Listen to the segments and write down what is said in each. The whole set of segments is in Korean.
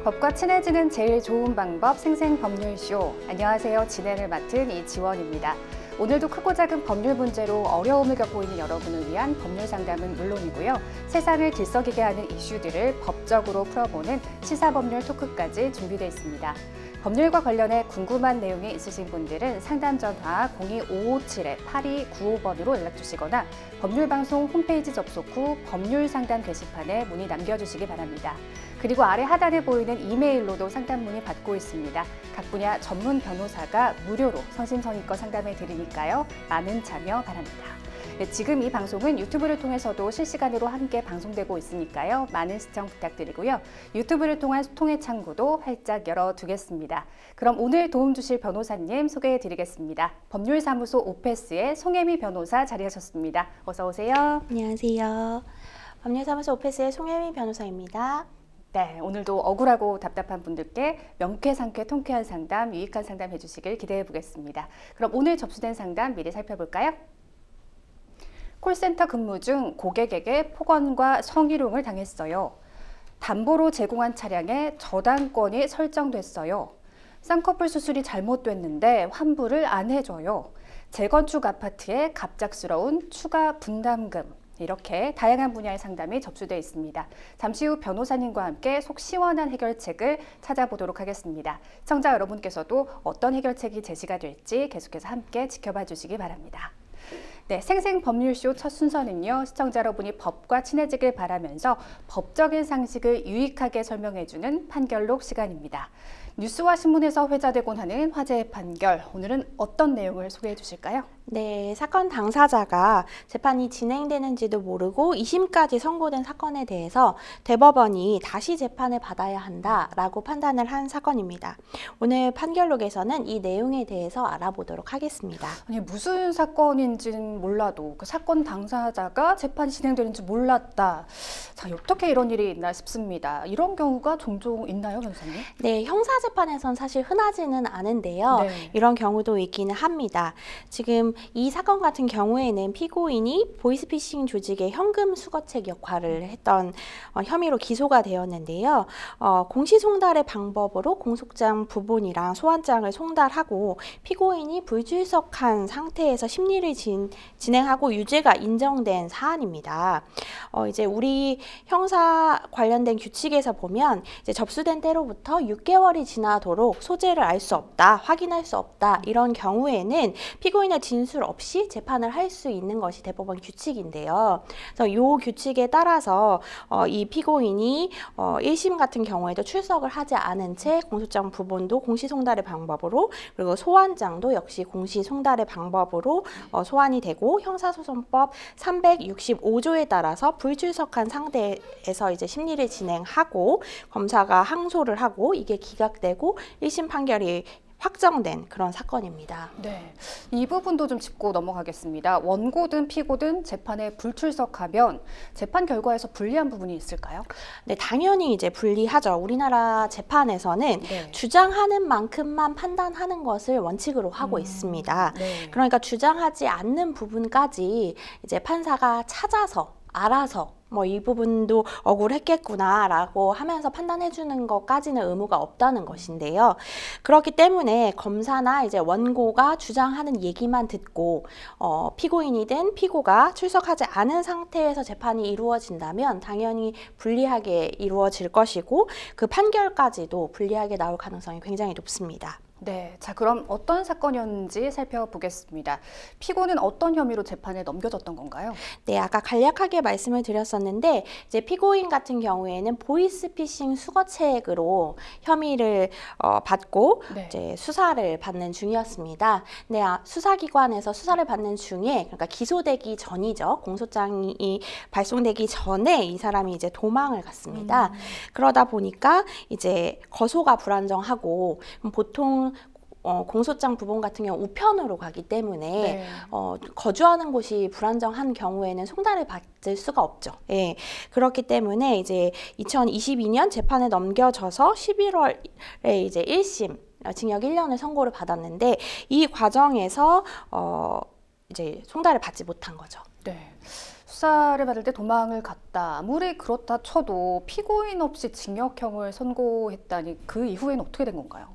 법과 친해지는 제일 좋은 방법 생생법률쇼. 안녕하세요. 진행을 맡은 이지원입니다. 오늘도 크고 작은 법률 문제로 어려움을 겪고 있는 여러분을 위한 법률 상담은 물론이고요. 세상을 들썩이게 하는 이슈들을 법적으로 풀어보는 시사법률 토크까지 준비되어 있습니다. 법률과 관련해 궁금한 내용이 있으신 분들은 상담 전화 02557-8295번으로 연락 주시거나 법률방송 홈페이지 접속 후 법률상담 게시판에 문의 남겨주시기 바랍니다. 그리고 아래 하단에 보이는 이메일로도 상담 문의 받고 있습니다. 각 분야 전문 변호사가 무료로 성심성의껏 상담해 드리니까요. 많은 참여 바랍니다. 네, 지금 이 방송은 유튜브를 통해서도 실시간으로 함께 방송되고 있으니까요. 많은 시청 부탁드리고요. 유튜브를 통한 소통의 창구도 활짝 열어두겠습니다. 그럼 오늘 도움 주실 변호사님 소개해 드리겠습니다. 법률사무소 오페스의 송혜미 변호사 자리하셨습니다. 어서 오세요. 안녕하세요. 법률사무소 오페스의 송혜미 변호사입니다. 네, 오늘도 억울하고 답답한 분들께 명쾌상쾌 통쾌한 상담, 유익한 상담 해주시길 기대해 보겠습니다. 그럼 오늘 접수된 상담 미리 살펴볼까요? 콜센터 근무 중 고객에게 폭언과 성희롱을 당했어요. 담보로 제공한 차량에 저당권이 설정됐어요. 쌍꺼풀 수술이 잘못됐는데 환불을 안 해줘요. 재건축 아파트에 갑작스러운 추가 분담금. 이렇게 다양한 분야의 상담이 접수되어 있습니다. 잠시 후 변호사님과 함께 속 시원한 해결책을 찾아보도록 하겠습니다. 시청자 여러분께서도 어떤 해결책이 제시가 될지 계속해서 함께 지켜봐 주시기 바랍니다. 네, 생생법률쇼 첫 순서는요. 시청자 여러분이 법과 친해지길 바라면서 법적인 상식을 유익하게 설명해주는 판결록 시간입니다. 뉴스와 신문에서 회자되곤 하는 화제의 판결, 오늘은 어떤 내용을 소개해 주실까요? 네, 사건 당사자가 재판이 진행되는지도 모르고 2심까지 선고된 사건에 대해서 대법원이 다시 재판을 받아야 한다라고 판단을 한 사건입니다. 오늘 판결록에서는 이 내용에 대해서 알아보도록 하겠습니다. 아니, 무슨 사건인지는 몰라도 그 사건 당사자가 재판이 진행되는지 몰랐다. 자, 어떻게 이런 일이 있나 싶습니다. 이런 경우가 종종 있나요, 변호사님? 네, 형사재판에선 사실 흔하지는 않은데요. 네. 이런 경우도 있기는 합니다. 지금 이 사건 같은 경우에는 피고인이 보이스피싱 조직의 현금 수거책 역할을 했던 혐의로 기소가 되었는데요. 공시송달의 방법으로 공소장 부본이랑 소환장을 송달하고 피고인이 불출석한 상태에서 심리를 진행하고 유죄가 인정된 사안입니다. 이제 우리 형사 관련된 규칙에서 보면 이제 접수된 때로부터 6개월이 지나도록 소재를 알 수 없다, 확인할 수 없다 이런 경우에는 피고인의 진술 없이 재판을 할 수 있는 것이 대법원 규칙인데요. 그래서 이 규칙에 따라서 이 피고인이 1심 같은 경우에도 출석을 하지 않은 채 공소장 부본도 공시송달의 방법으로 그리고 소환장도 역시 공시송달의 방법으로 소환이 되고 형사소송법 365조에 따라서 불출석한 상태에서 이제 심리를 진행하고 검사가 항소를 하고 이게 기각되고 1심 판결이 확정된 그런 사건입니다. 네, 이 부분도 좀 짚고 넘어가겠습니다. 원고든 피고든 재판에 불출석하면 재판 결과에서 불리한 부분이 있을까요? 네, 당연히 이제 불리하죠. 우리나라 재판에서는 네. 주장하는 만큼만 판단하는 것을 원칙으로 하고 있습니다. 네. 그러니까 주장하지 않는 부분까지 이제 판사가 찾아서 알아서 이 부분도 억울했겠구나라고 하면서 판단해주는 것까지는 의무가 없다는 것인데요. 그렇기 때문에 검사나 이제 원고가 주장하는 얘기만 듣고 피고인이든 피고가 출석하지 않은 상태에서 재판이 이루어진다면 당연히 불리하게 이루어질 것이고 그 판결까지도 불리하게 나올 가능성이 굉장히 높습니다. 네, 자 그럼 어떤 사건이었는지 살펴보겠습니다. 피고는 어떤 혐의로 재판에 넘겨졌던 건가요? 네, 아까 간략하게 말씀을 드렸었는데 이제 피고인 같은 경우에는 보이스피싱 수거책으로 혐의를 받고 네. 이제 수사를 받는 중이었습니다. 네, 수사기관에서 수사를 받는 중에 그러니까 기소되기 전이죠. 공소장이 발송되기 전에 이 사람이 이제 도망을 갔습니다. 그러다 보니까 이제 거소가 불안정하고 보통 공소장 부본 같은 경우 우편으로 가기 때문에 네. 거주하는 곳이 불안정한 경우에는 송달을 받을 수가 없죠. 예. 그렇기 때문에 이제 2022년 재판에 넘겨져서 11월에 이제 1심 징역 1년을 선고를 받았는데 이 과정에서 이제 송달을 받지 못한 거죠. 네. 수사를 받을 때 도망을 갔다. 아무리 그렇다 쳐도 피고인 없이 징역형을 선고했다니 그 이후에는 어떻게 된 건가요?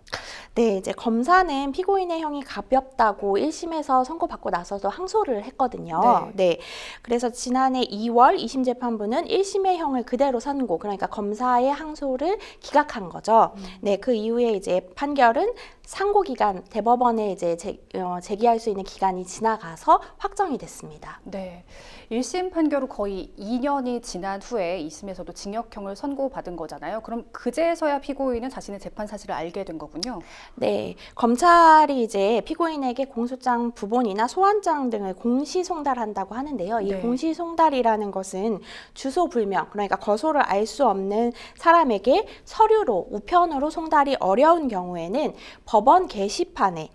네, 이제 검사는 피고인의 형이 가볍다고 1심에서 선고받고 나서도 항소를 했거든요. 네. 그래서 지난해 2월 2심 재판부는 1심의 형을 그대로 선고, 그러니까 검사의 항소를 기각한 거죠. 네, 그 이후에 이제 판결은 상고 기간, 대법원에 이제 제기할 수 있는 기간이 지나가서 확정이 됐습니다. 네. 1심 판결 후 거의 2년이 지난 후에 2심에서도 징역형을 선고받은 거잖아요. 그럼 그제서야 피고인은 자신의 재판 사실을 알게 된 거군요. 네, 검찰이 이제 피고인에게 공소장 부본이나 소환장 등을 공시 송달한다고 하는데요. 이 네. 공시 송달이라는 것은 주소 불명, 그러니까 거소를 알 수 없는 사람에게 서류로, 우편으로 송달이 어려운 경우에는 법원 게시판에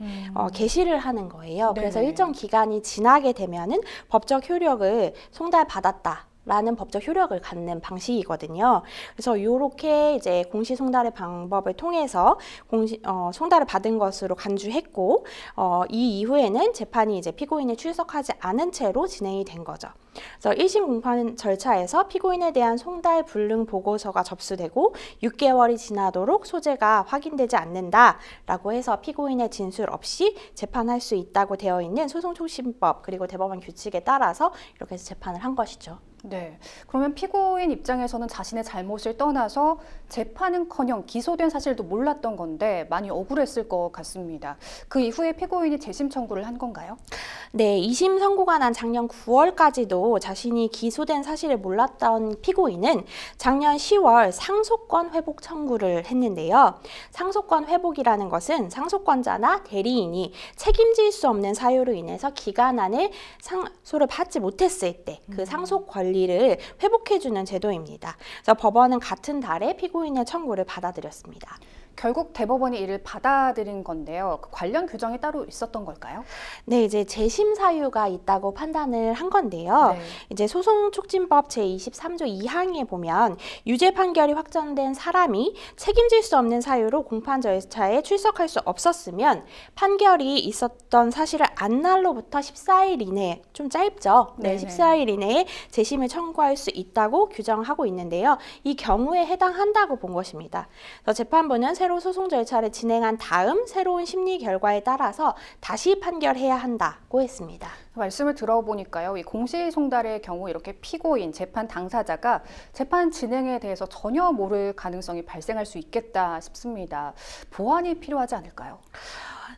게시를 하는 거예요. 그래서 네네. 일정 기간이 지나게 되면은 법적 효력을 송달받았다. 라는 법적 효력을 갖는 방식이거든요. 그래서 이렇게 이제 공시 송달의 방법을 통해서 송달을 받은 것으로 간주했고, 이 이후에는 재판이 이제 피고인이 출석하지 않은 채로 진행이 된 거죠. 그래서 1심 공판 절차에서 피고인에 대한 송달 불능 보고서가 접수되고 6개월이 지나도록 소재가 확인되지 않는다라고 해서 피고인의 진술 없이 재판할 수 있다고 되어 있는 소송촉진법 그리고 대법원 규칙에 따라서 이렇게 해서 재판을 한 것이죠. 네. 그러면 피고인 입장에서는 자신의 잘못을 떠나서 재판은커녕 기소된 사실도 몰랐던 건데 많이 억울했을 것 같습니다. 그 이후에 피고인이 재심 청구를 한 건가요? 네, 2심 선고가 난 작년 9월까지도 자신이 기소된 사실을 몰랐던 피고인은 작년 10월 상속권 회복 청구를 했는데요. 상속권 회복이라는 것은 상속권자나 대리인이 책임질 수 없는 사유로 인해서 기간 안에 상소를 받지 못했을 때 그 상속 권리를 회복해주는 제도입니다. 그래서 법원은 같은 달에 피고인의 청구를 받아들였습니다. 결국 대법원이 이를 받아들인 건데요. 그 관련 규정이 따로 있었던 걸까요? 네, 이제 재심 사유가 있다고 판단을 한 건데요. 네. 이제 소송촉진법 제23조 2항에 보면 유죄 판결이 확정된 사람이 책임질 수 없는 사유로 공판 절차에 출석할 수 없었으면 판결이 있었던 사실을 안 날로부터 14일 이내에, 좀 짧죠? 네, 네네. 14일 이내에 재심을 청구할 수 있다고 규정하고 있는데요. 이 경우에 해당한다고 본 것입니다. 그래서 재판부는 새로 소송 절차를 진행한 다음 새로운 심리 결과에 따라서 다시 판결해야 한다고 했습니다. 말씀을 들어보니까요. 이 공시송달의 경우 이렇게 피고인, 재판 당사자가 재판 진행에 대해서 전혀 모를 가능성이 발생할 수 있겠다 싶습니다. 보완이 필요하지 않을까요?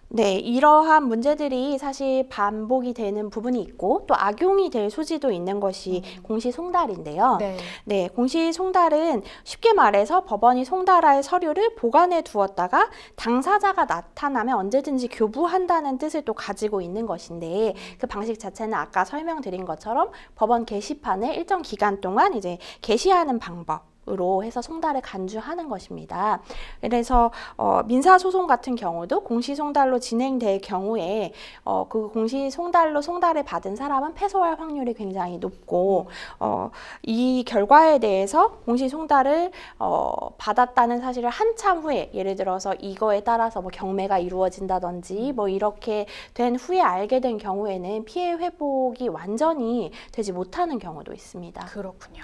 네, 이러한 문제들이 사실 반복이 되는 부분이 있고 또 악용이 될 소지도 있는 것이 공시송달인데요. 네. 네, 공시송달은 쉽게 말해서 법원이 송달할 서류를 보관해 두었다가 당사자가 나타나면 언제든지 교부한다는 뜻을 또 가지고 있는 것인데 그 방식 자체는 아까 설명드린 것처럼 법원 게시판에 일정 기간 동안 이제 게시하는 방법 으로 해서 송달을 간주하는 것입니다. 그래서 민사소송 같은 경우도 공시송달로 진행될 경우에 그 공시송달로 송달을 받은 사람은 패소할 확률이 굉장히 높고 이 결과에 대해서 공시송달을 받았다는 사실을 한참 후에 예를 들어서 이거에 따라서 뭐 경매가 이루어진다든지 뭐 이렇게 된 후에 알게 된 경우에는 피해 회복이 완전히 되지 못하는 경우도 있습니다. 그렇군요.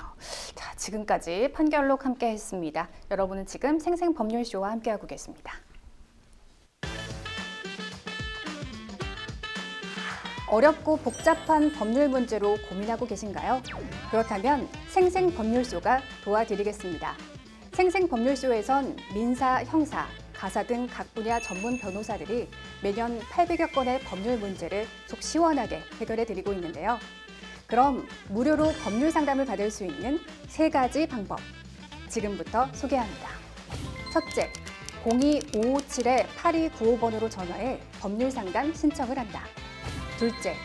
자, 지금까지 판결록 함께 했습니다. 여러분은 지금 생생법률쇼와 함께하고 계십니다. 어렵고 복잡한 법률 문제로 고민하고 계신가요? 그렇다면 생생법률쇼가 도와드리겠습니다. 생생법률쇼에선 민사, 형사, 가사 등 각 분야 전문 변호사들이 매년 800여 건의 법률 문제를 속 시원하게 해결해 드리고 있는데요. 그럼 무료로 법률 상담을 받을 수 있는 3가지 방법, 지금부터 소개합니다. 첫째, 02-557-8295번으로 전화해 법률 상담 신청을 한다. 둘째,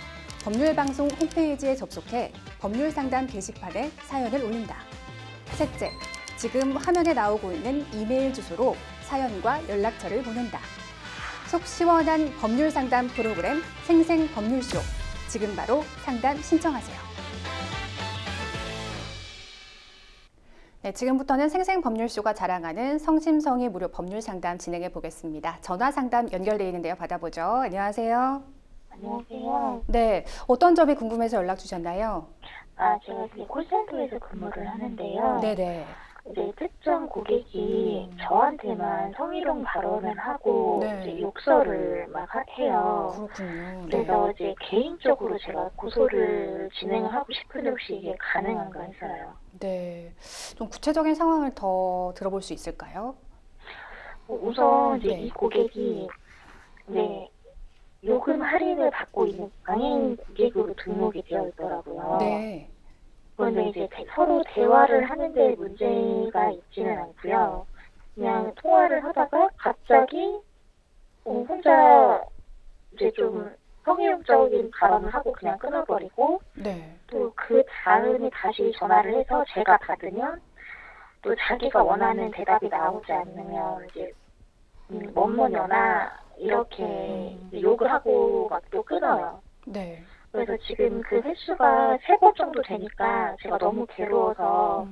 법률방송 홈페이지에 접속해 법률 상담 게시판에 사연을 올린다. 셋째, 지금 화면에 나오고 있는 이메일 주소로 사연과 연락처를 보낸다. 속 시원한 법률 상담 프로그램 생생법률쇼. 지금 바로 상담 신청하세요. 네, 지금부터는 생생법률쇼가 자랑하는 성심성의 무료 법률 상담 진행해 보겠습니다. 전화 상담 연결되어 있는데요. 받아보죠. 안녕하세요. 안녕하세요. 네, 어떤 점이 궁금해서 연락 주셨나요? 제가 지금 콜센터에서 근무를 하는데요. 네네. 이제 특정 고객이 저한테만 성희롱 발언을 하고 네. 이제 욕설을 막 해요. 그렇군요. 네. 그래서 이제 개인적으로 제가 고소를 진행을 하고 싶은데 혹시 이게 가능한가 해서요. 네. 좀 구체적인 상황을 더 들어볼 수 있을까요? 우선 이제 네. 이 고객이 네, 요금 할인을 받고 있는 강행 고객으로 등록이 되어 있더라고요. 네. 그런데 이제 서로 대화를 하는데 문제가 있지는 않고요. 그냥 통화를 하다가 갑자기 혼자 이제 좀 성희롱적인 발언을 하고 그냥 끊어버리고 네. 또 그 다음에 다시 전화를 해서 제가 받으면 또 자기가 원하는 대답이 나오지 않으면 이제 뭐뭐냐나 이렇게 욕을 하고 막 또 끊어요. 네. 그래서 지금 그 횟수가 3번 정도 되니까 제가 너무 괴로워서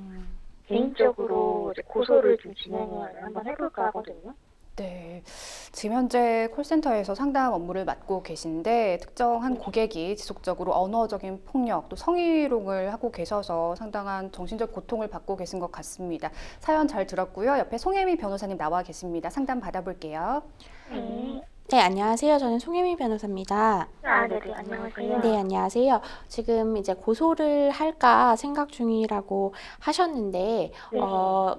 개인적으로 이제 고소를 좀 진행을 한번 해볼까 하거든요. 네. 지금 현재 콜센터에서 상담 업무를 맡고 계신데 특정한 고객이 지속적으로 언어적인 폭력 또 성희롱을 하고 계셔서 상당한 정신적 고통을 받고 계신 것 같습니다. 사연 잘 들었고요. 옆에 송혜미 변호사님 나와 계십니다. 상담 받아볼게요. 네, 안녕하세요. 저는 송혜미 변호사입니다. 네네, 안녕하세요. 네, 안녕하세요. 지금 이제 고소를 할까 생각 중이라고 하셨는데, 네.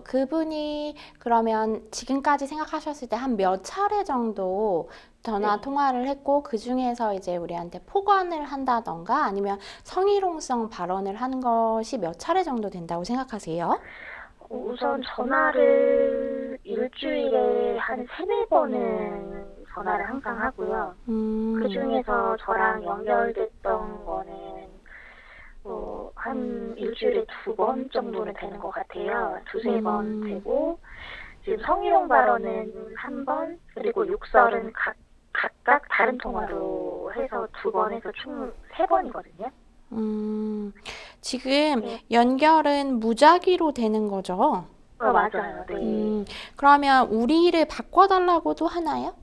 그분이 그러면 지금까지 생각하셨을 때 한 몇 차례 정도 전화 네. 통화를 했고, 그 중에서 이제 우리한테 폭언을 한다던가 아니면 성희롱성 발언을 하는 것이 몇 차례 정도 된다고 생각하세요? 우선 전화를 일주일에 한 3-4번은 전화를 항상 하고요. 그 중에서 저랑 연결됐던 거는 한 일주일에 2번 정도는 되는 것 같아요. 2-3번 되고 지금 성희롱 발언은 1번 그리고 욕설은 각각 다른 통화로 해서 2번 해서 총 3번이거든요. 지금 네. 연결은 무작위로 되는 거죠? 맞아요. 네. 그러면 우리를 바꿔달라고도 하나요?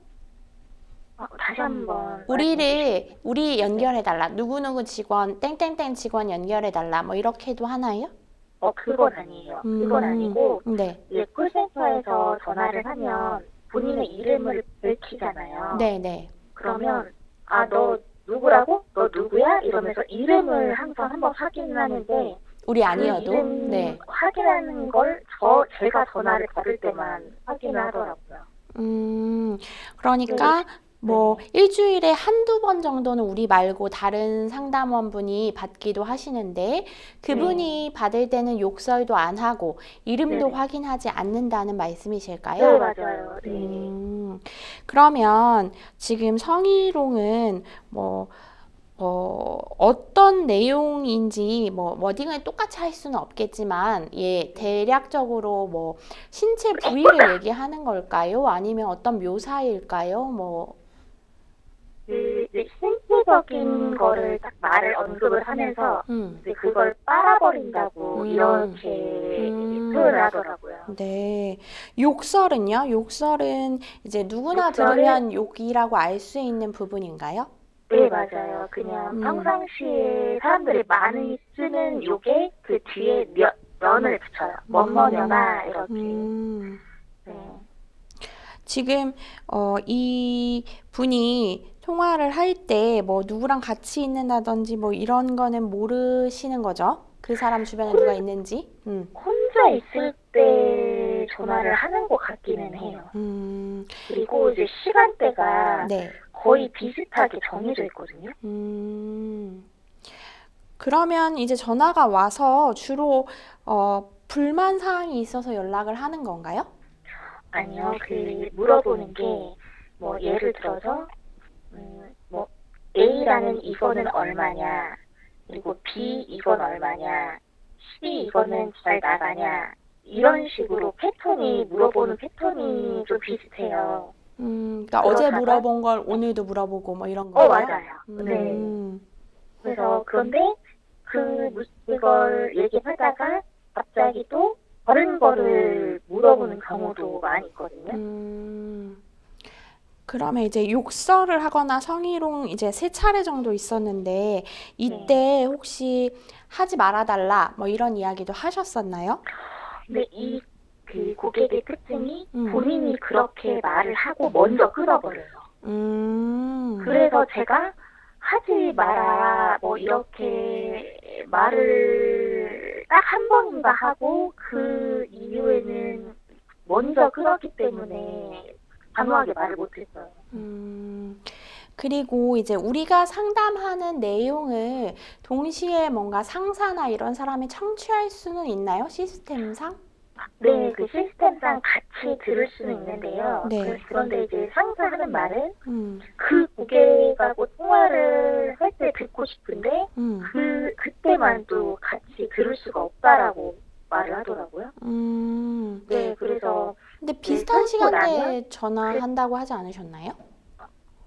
다시 한번 우리 연결해달라. 누구누구 직원, 땡땡땡 직원 연결해달라. 뭐 이렇게도 하나요? 그건 아니에요. 그건 아니고 네. 이제 콜센터에서 전화를 하면 본인의 이름을 밝히잖아요. 네네. 그러면 너 누구라고? 너 누구야? 이러면서 이름을 항상 한번 확인을 하는데 우리 아니어도? 그 이름 네. 확인하는 걸 제가 전화를 받을 때만 확인을 하더라고요. 그러니까 뭐 일주일에 한두 번 정도는 우리 말고 다른 상담원분이 받기도 하시는데 그분이 받을 때는 욕설도 안 하고 이름도 네네. 확인하지 않는다는 말씀이실까요? 네, 맞아요. 네. 그러면 지금 성희롱은 어떤 내용인지 워딩을 똑같이 할 수는 없겠지만 대략적으로 신체 부위를 얘기하는 걸까요? 아니면 어떤 묘사일까요? 이제 신체적인 거를 딱 말을 언급을 하면서 이제 그걸 빨아버린다고 이렇게 표현을 하더라고요. 네. 욕설은요? 욕설은 이제 누구나 들으면 욕이라고 알 수 있는 부분인가요? 네, 맞아요. 그냥 평상시에 사람들이 많이 쓰는 욕에 그 뒤에 면을 붙여요. 뭐뭐냐나 이렇게. 네. 지금 이 분이 통화를 할 때 누구랑 같이 있는다든지 이런 거는 모르시는 거죠? 그 사람 주변에 누가 있는지? 혼자 있을 때 전화를 하는 것 같기는 해요. 그리고 이제 시간대가 네. 거의 비슷하게 정해져 있거든요. 그러면 이제 전화가 와서 주로 불만 사항이 있어서 연락을 하는 건가요? 아니요, 물어보는 게 예를 들어서 A라는 이거는 얼마냐, 그리고 B 이건 얼마냐, C 이거는 잘 나가냐 이런 식으로 물어보는 패턴이 좀 비슷해요. 그러니까 어제 물어본 걸 오늘도 물어보고 이런 거요? 맞아요. 네. 그래서 그런데 그걸 얘기하다가 갑자기 또 다른 거를 물어보는 경우도 많이 있거든요. 그러면 이제 욕설을 하거나 성희롱 이제 3차례 정도 있었는데 이때 혹시 하지 말아달라 뭐 이런 이야기도 하셨었나요? 근데 그 고객의 특징이 본인이 그렇게 말을 하고 먼저 끊어버려요. 그래서 제가 하지 마라 뭐 이렇게 말을 딱 한 번인가 하고 그 이후에는 먼저 끊었기 때문에 단호하게 말을 못했어요. 그리고 이제 우리가 상담하는 내용을 동시에 뭔가 상사나 이런 사람이 청취할 수는 있나요? 시스템상? 네, 그 시스템상 같이 들을 수는 있는데요. 네. 그런데 이제 상사 하는 말은 그 고객하고 통화를 할 때 듣고 싶은데 그때만 또 같이 들을 수가 없다라고 말을 하더라고요. 네, 그래서 근데 비슷한 끊고 시간대에 나면 전화한다고 하지 않으셨나요?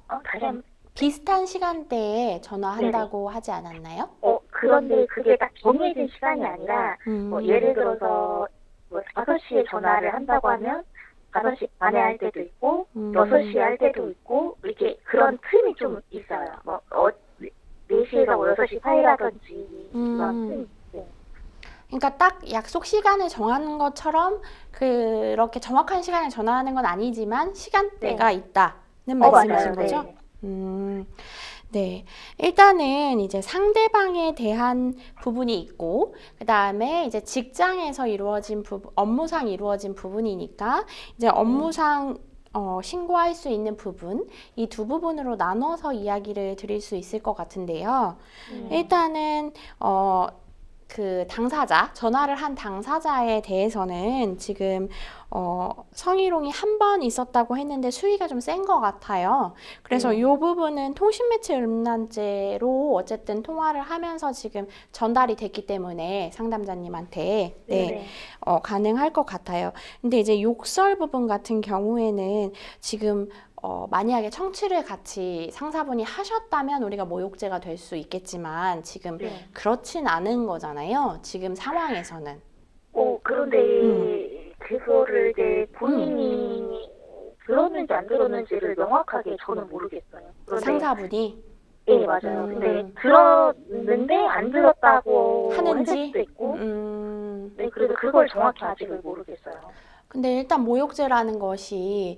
다시 한번 비슷한 시간대에 전화한다고 하지 않았나요? 그런데 그게 딱 정해진 시간이 아니라 뭐 예를 들어서 뭐 5시에 전화를 한다고 하면 5시 반에 할 때도 있고 6시에 할 때도 있고 이렇게 그런 틈이 좀 있어요. 뭐 4시에서 6시 사이라든지 그런 틈이 있어요. 그러니까 딱 약속 시간을 정하는 것처럼 그렇게 정확한 시간에 전화하는 건 아니지만 시간대가 있다는 말씀이신 맞아요. 거죠? 네. 네. 일단은 이제 상대방에 대한 부분이 있고, 그 다음에 이제 직장에서 이루어진 업무상 이루어진 부분이니까, 이제 업무상 신고할 수 있는 부분, 이 두 부분으로 나눠서 이야기를 드릴 수 있을 것 같은데요. 일단은, 그 당사자, 전화를 한 당사자에 대해서는 지금 성희롱이 한 번 있었다고 했는데 수위가 좀 센 것 같아요. 그래서 이 부분은 통신매체 음란죄로 어쨌든 통화를 하면서 지금 전달이 됐기 때문에 상담자님한테 가능할 것 같아요. 근데 이제 욕설 부분 같은 경우에는 지금 만약에 청취를 같이 상사분이 하셨다면 우리가 모욕죄가 될 수 있겠지만 지금 그렇진 않은 거잖아요. 지금 상황에서는. 그런데 그거를 이제 본인이 들었는지 안 들었는지를 명확하게 저는 모르겠어요. 상사분이? 네, 맞아요. 근데 들었는데 안 들었다고 하는지? 수도 있고 네, 그래서 그걸 정확히 아직은 모르겠어요. 근데 일단 모욕죄라는 것이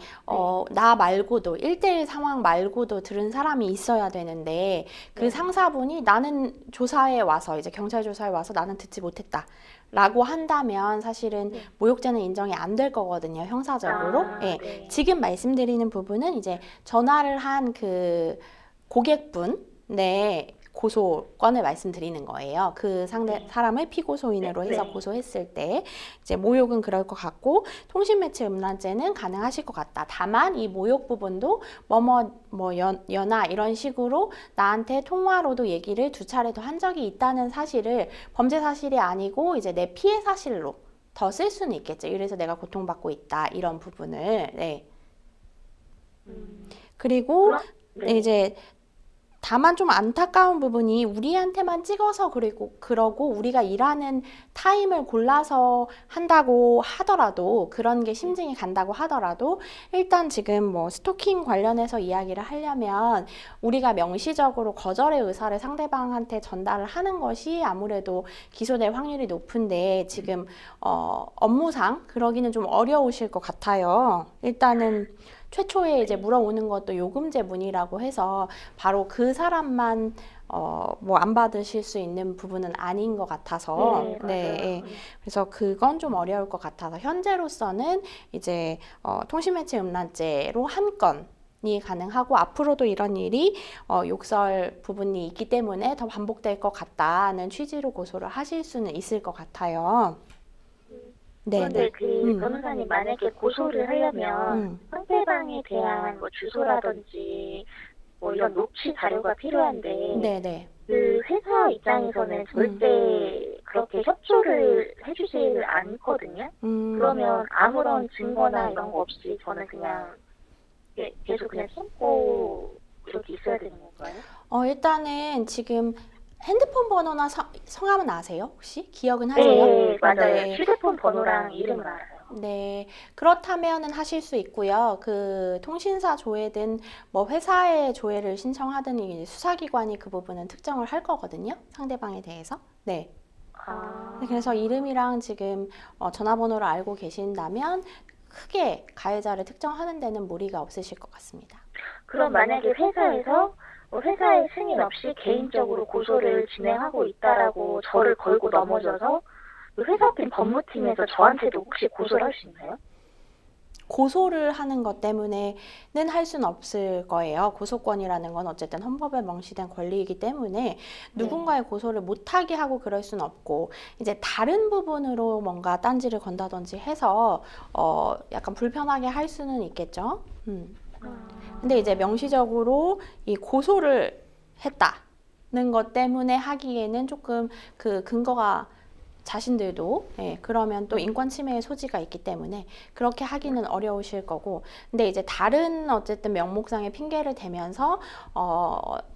나 말고도 1대1 상황 말고도 들은 사람이 있어야 되는데 그 상사분이 나는 조사에 와서 이제 경찰 조사에 와서 나는 듣지 못했다 라고 한다면 사실은 모욕죄는 인정이 안 될 거거든요, 형사적으로. 지금 말씀드리는 부분은 이제 전화를 한 그 고객분의 고소건을 말씀드리는 거예요. 그 상대 사람을 피고소인으로 해서 고소했을 때 이제 모욕은 그럴 것 같고 통신매체 음란죄는 가능하실 것 같다. 다만 이 모욕 부분도 연하 이런 식으로 나한테 통화로도 얘기를 2차례 더 한 적이 있다는 사실을 범죄 사실이 아니고 이제 내 피해 사실로 더 쓸 수는 있겠죠. 이래서 내가 고통받고 있다 이런 부분을. 그리고 이제 다만 좀 안타까운 부분이 우리한테만 찍어서 그러고 우리가 일하는 타임을 골라서 한다고 하더라도 그런 게 심증이 간다고 하더라도 일단 지금 뭐 스토킹 관련해서 이야기를 하려면 우리가 명시적으로 거절의 의사를 상대방한테 전달을 하는 것이 아무래도 기소될 확률이 높은데 지금 업무상 그러기는 좀 어려우실 것 같아요. 일단은 최초에 이제 물어오는 것도 요금제 문의라고 해서 바로 그 사람만 뭐 안 받으실 수 있는 부분은 아닌 것 같아서 그래서 그건 좀 어려울 것 같아서 현재로서는 이제 통신매체 음란죄로 한 건이 가능하고 앞으로도 이런 일이 욕설 부분이 있기 때문에 더 반복될 것 같다는 취지로 고소를 하실 수는 있을 것 같아요. 그런데 그 변호사님 만약에 고소를 하려면 상대방에 대한 뭐 주소라든지 뭐 이런 녹취 자료가 필요한데 그 회사 입장에서는 절대 그렇게 협조를 해주지 않거든요. 그러면 아무런 증거나 이런 거 없이 저는 그냥 계속 그냥 참고 이렇게 있어야 되는 건가요? 일단은 지금 핸드폰 번호나 성함은 아세요? 혹시? 기억은 하세요? 네, 맞아요. 휴대폰 번호랑 이름은 알아요. 네, 그렇다면은 하실 수 있고요. 그 통신사 조회든 뭐 회사에 조회를 신청하든 이 수사기관이 그 부분은 특정을 할 거거든요. 상대방에 대해서. 네. 아, 네, 그래서 이름이랑 지금 전화번호를 알고 계신다면 크게 가해자를 특정하는 데는 무리가 없으실 것 같습니다. 그럼 만약에 회사에서 회사의 승인 없이 개인적으로 고소를 진행하고 있다라고 저를 걸고 넘어져서 그 회사팀 법무팀에서 저한테도 혹시 고소를 할 수 있나요? 고소를 하는 것 때문에는 할 수는 없을 거예요. 고소권이라는 건 어쨌든 헌법에 명시된 권리이기 때문에 누군가의 고소를 못하게 하고 그럴 수는 없고 이제 다른 부분으로 뭔가 딴지를 건다든지 해서 약간 불편하게 할 수는 있겠죠. 근데 이제 명시적으로 이 고소를 했다는 것 때문에 하기에는 조금 그 근거가 자신들도 그러면 또 인권 침해의 소지가 있기 때문에 그렇게 하기는 어려우실 거고 근데 이제 다른 어쨌든 명목상의 핑계를 대면서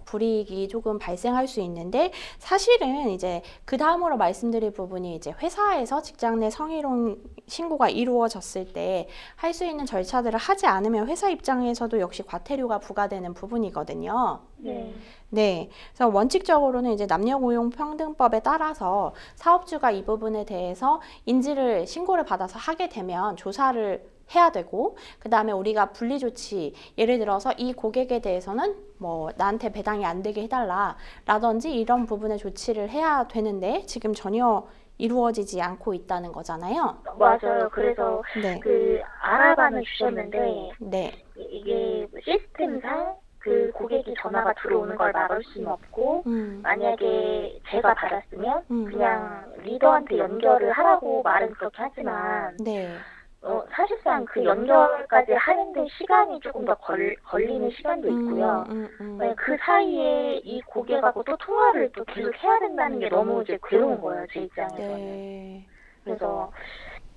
불이익이 조금 발생할 수 있는데 사실은 이제 그 다음으로 말씀드릴 부분이 이제 회사에서 직장 내 성희롱 신고가 이루어졌을 때 할 수 있는 절차들을 하지 않으면 회사 입장에서도 역시 과태료가 부과되는 부분이거든요. 네. 네, 그래서 원칙적으로는 이제 남녀고용평등법에 따라서 사업주가 이 부분에 대해서 인지를 신고를 받아서 하게 되면 조사를 해야 되고 그 다음에 우리가 분리조치 예를 들어서 이 고객에 대해서는 뭐 나한테 배당이 안 되게 해달라 라든지 이런 부분에 조치를 해야 되는데 지금 전혀 이루어지지 않고 있다는 거잖아요. 맞아요. 그래서 네, 그 알아봐는 주셨는데 네, 이게 시스템상 그 고객이 전화가 들어오는 걸 막을 수는 없고 만약에 제가 받았으면 그냥 리더한테 연결을 하라고 말은 그렇게 하지만 네, 사실상 그 연결까지 하는데 시간이 조금 더 걸리는 시간도 있고요. 그 사이에 이 고객하고 또 통화를 또 계속 해야 된다는 게 너무 이제 괴로운 거예요, 제 입장에서는. 네, 그래서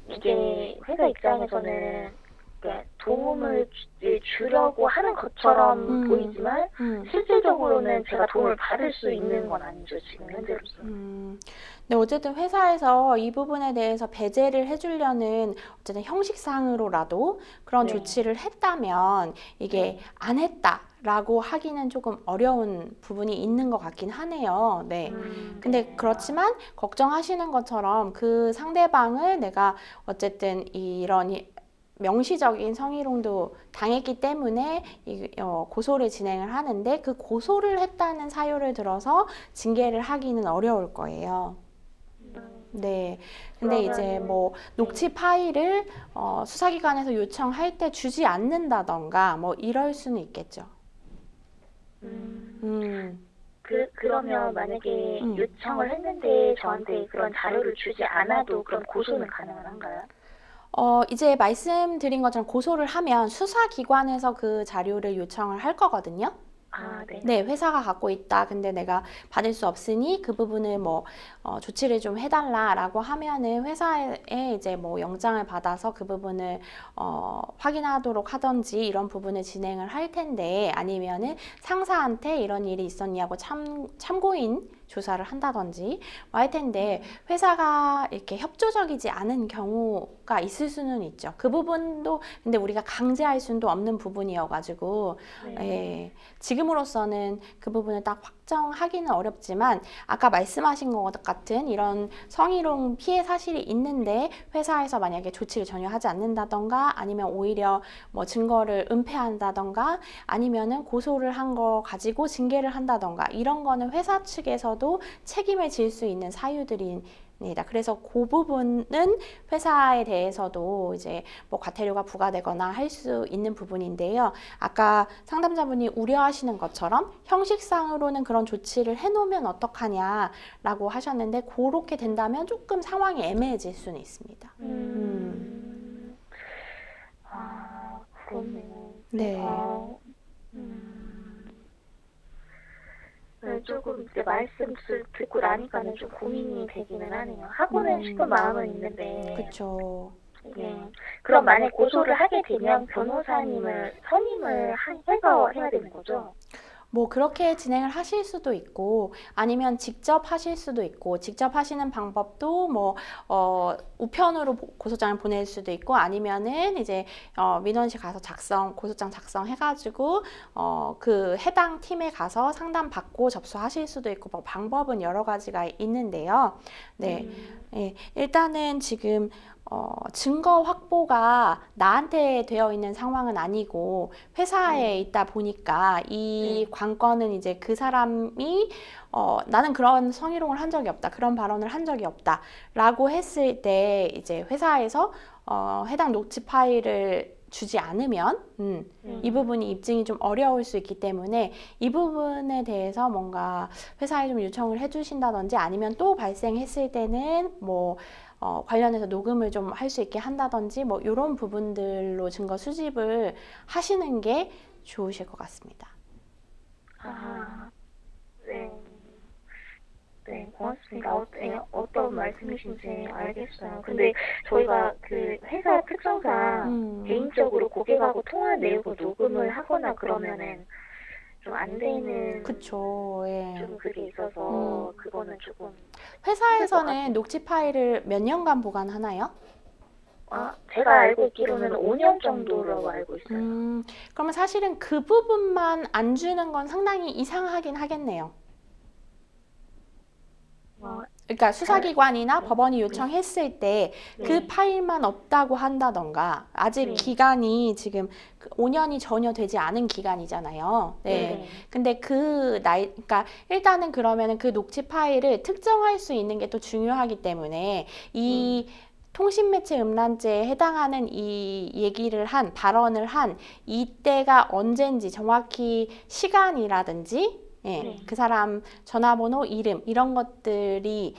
이게 회사 입장에서는 도움을 주려고 하는 것처럼 보이지만 실질적으로는 제가 도움을 받을 수 있는 건 아니죠, 지금 현재로서. 네, 어쨌든 회사에서 이 부분에 대해서 배제를 해주려는 어쨌든 형식상으로라도 그런 네. 조치를 했다면 이게 안 했다라고 하기는 조금 어려운 부분이 있는 것 같긴 하네요. 네. 근데 그렇지만 걱정하시는 것처럼 그 상대방을 내가 어쨌든 이런 명시적인 성희롱도 당했기 때문에 고소를 진행을 하는데 그 고소를 했다는 사유를 들어서 징계를 하기는 어려울 거예요. 네. 근데 이제 뭐 녹취 파일을 수사기관에서 요청할 때 주지 않는다던가 뭐 이럴 수는 있겠죠. 그러면 만약에 요청을 했는데 저한테 그런 자료를 주지 않아도 그런 고소는 가능한가요? 이제 말씀드린 것처럼 고소를 하면 수사기관에서 그 자료를 요청을 할 거거든요. 아, 네. 네, 회사가 갖고 있다. 근데 내가 받을 수 없으니 그 부분을 뭐 조치를 좀 해달라라고 하면은 회사에 이제 뭐 영장을 받아서 그 부분을 확인하도록 하던지 이런 부분을 진행을 할 텐데 아니면은 상사한테 이런 일이 있었냐고 참고인 조사를 한다든지 뭐 할 텐데 회사가 이렇게 협조적이지 않은 경우가 있을 수는 있죠. 그 부분도 근데 우리가 강제할 수는 없는 부분이어가지고 예, 지금으로서는 그 부분을 딱 확정하기는 어렵지만 아까 말씀하신 것 같은 이런 성희롱 피해 사실이 있는데 회사에서 만약에 조치를 전혀 하지 않는다던가 아니면 오히려 뭐 증거를 은폐한다던가 아니면은 고소를 한 거 가지고 징계를 한다던가 이런 거는 회사 측에서도 책임을 질 수 있는 사유들입니다. 그래서 그 부분은 회사에 대해서도 이제 뭐 과태료가 부과되거나 할 수 있는 부분인데요. 아까 상담자분이 우려하시는 것처럼 형식상으로는 그런 조치를 해놓으면 어떡하냐라고 하셨는데 그렇게 된다면 조금 상황이 애매해질 수는 있습니다. 아, 그렇네요. 네. 조금 이제 말씀 듣고 나니까는 좀 고민이 되기는 하네요. 하고는 싶은 마음은 있는데. 그렇죠. 네. 그럼 만약 고소를 하게 되면 변호사님을 선임을 해서 해야 되는 거죠? 뭐 그렇게 진행을 하실 수도 있고 아니면 직접 하실 수도 있고 직접 하시는 방법도 뭐 우편으로 고소장을 보낼 수도 있고 아니면은 이제 민원실 가서 고소장 작성해가지고 그 해당 팀에 가서 상담 받고 접수하실 수도 있고 뭐 방법은 여러 가지가 있는데요. 네, 네, 일단은 지금 증거 확보가 나한테 되어 있는 상황은 아니고 회사에 있다 보니까 이 관건은 이제 그 사람이 나는 그런 성희롱을 한 적이 없다, 그런 발언을 한 적이 없다 라고 했을 때 이제 회사에서 해당 녹취 파일을 주지 않으면 이 부분이 입증이 좀 어려울 수 있기 때문에 이 부분에 대해서 뭔가 회사에 좀 요청을 해주신다든지 아니면 또 발생했을 때는 뭐 관련해서 녹음을 좀 할 수 있게 한다든지 뭐 이런 부분들로 증거 수집을 하시는 게 좋으실 것 같습니다. 아, 네. 네, 고맙습니다. 어떤 말씀이신지 알겠어요. 근데 저희가 그 회사 특성상 개인적으로 고객하고 통화 내역을 녹음을 하거나 그러면은 좀 안 되는 그쵸. 예. 좀 그게 있어서 그거는 조금 회사에서는 녹취 파일을 몇 년간 보관하나요? 제가 알고 있기로는 5년 정도라고 알고 있어요. 그러면 사실은 그 부분만 안 주는 건 상당히 이상하긴 하겠네요. 그러니까 수사기관이나 법원이 요청했을 때 그 파일만 없다고 한다던가 아직 기간이 지금 5년이 전혀 되지 않은 기간이잖아요. 네. 근데 그러니까 일단은 그러면은 그 녹취 파일을 특정할 수 있는 게 또 중요하기 때문에 이 통신매체 음란죄에 해당하는 이 얘기를 발언을 한 이때가 언젠지 정확히 시간이라든지 그 사람 전화번호, 이름 이런 것들이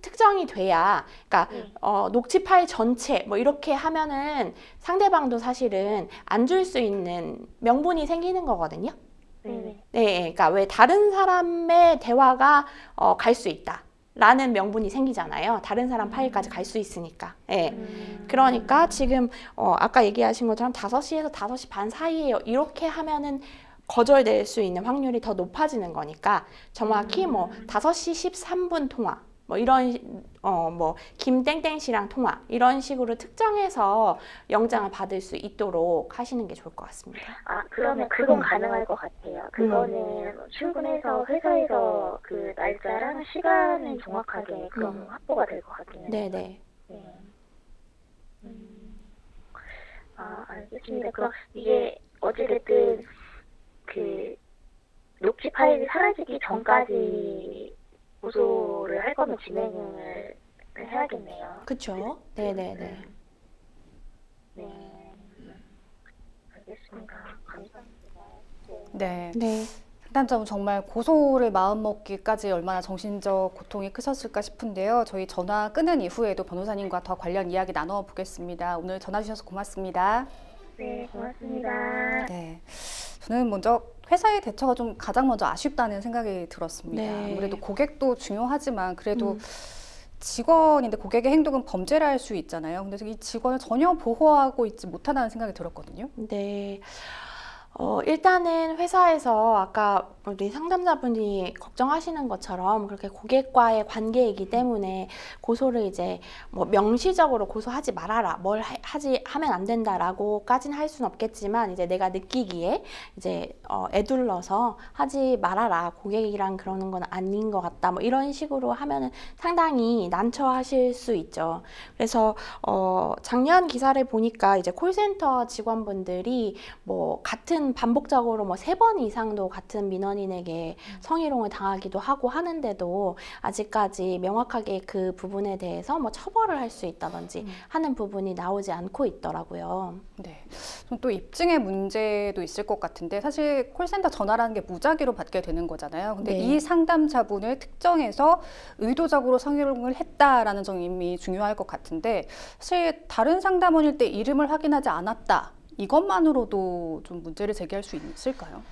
특정이 돼야 그러니까 녹취 파일 전체 뭐 이렇게 하면은 상대방도 사실은 안 줄 수 있는 명분이 생기는 거거든요. 네, 그러니까 왜 다른 사람의 대화가 갈 수 있다. 라는 명분이 생기잖아요. 다른 사람 파일까지 갈 수 있으니까. 예. 그러니까 지금 아까 얘기하신 것처럼 5시에서 5시 반 사이에요. 이렇게 하면은 거절될 수 있는 확률이 더 높아지는 거니까 정확히 뭐 5시 13분 통화 뭐 이런 뭐 김땡땡 씨랑 통화 이런 식으로 특정해서 영장을 받을 수 있도록 하시는 게 좋을 것 같습니다. 그러면 그건 가능할 것 같아요. 그거는 출근해서 회사에서 그 날짜랑 시간은 정확하게 그럼 확보가 될 것 같긴 해요. 네네. 알겠습니다. 그럼 이게 어찌됐든 그 녹취 파일이 사라지기 전까지 고소를 할 거면 진행을 해야겠네요. 그렇죠. 네네네. 네. 알겠습니다. 감사합니다. 네. 네. 상담자분 정말 고소를 마음먹기까지 얼마나 정신적 고통이 크셨을까 싶은데요. 저희 전화 끊은 이후에도 변호사님과 더 관련 이야기 나눠보겠습니다. 오늘 전화 주셔서 고맙습니다. 네, 고맙습니다. 네. 저는 먼저 회사의 대처가 좀 가장 먼저 아쉽다는 생각이 들었습니다. 네. 아무래도 고객도 중요하지만 그래도 직원인데 고객의 행동은 범죄를 할 수 있잖아요. 근데 이 직원을 전혀 보호하고 있지 못하다는 생각이 들었거든요. 네. 일단은 회사에서 아까 우리 상담자분이 걱정하시는 것처럼 그렇게 고객과의 관계이기 때문에 고소를 이제 뭐 명시적으로 고소하지 말아라, 뭘 하면 안 된다라고까지는 할 수는 없겠지만 이제 내가 느끼기에 이제 애둘러서 하지 말아라, 고객이랑 그러는 건 아닌 것 같다, 뭐 이런 식으로 하면은 상당히 난처하실 수 있죠. 그래서 작년 기사를 보니까 이제 콜센터 직원분들이 뭐 같은 반복적으로 뭐 3번 이상도 같은 민원인에게 성희롱을 당하기도 하고 하는데도 아직까지 명확하게 그 부분에 대해서 뭐 처벌을 할 수 있다든지 하는 부분이 나오지 않고 있더라고요. 네. 또 입증의 문제도 있을 것 같은데 사실 콜센터 전화라는 게 무작위로 받게 되는 거잖아요. 근데 이 상담자분을 특정해서 의도적으로 성희롱을 했다라는 점이 중요할 것 같은데 사실 다른 상담원일 때 이름을 확인하지 않았다. 이것만으로도 좀 문제를 제기할 수 있을까요?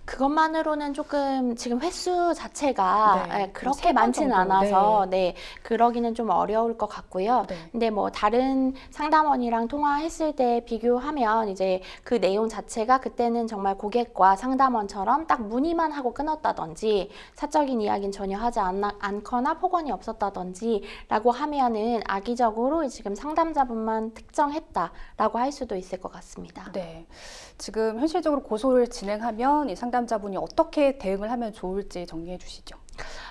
그것만으로는 조금 지금 횟수 자체가 네, 그렇게 세번 많지는 정도. 않아서 네, 그러기는 좀 어려울 것 같고요. 네. 근데 뭐 다른 상담원이랑 통화했을 때 비교하면 이제 그 내용 자체가 그때는 정말 고객과 상담원처럼 딱 문의만 하고 끊었다든지 사적인 이야기는 전혀 하지 않거나 폭언이 없었다든지 라고 하면은 악의적으로 지금 상담자분만 특정했다라고 할 수도 있을 것 같습니다. 네. 지금 현실적으로 고소를 진행하면 이 상담자분이 어떻게 대응을 하면 좋을지 정리해 주시죠.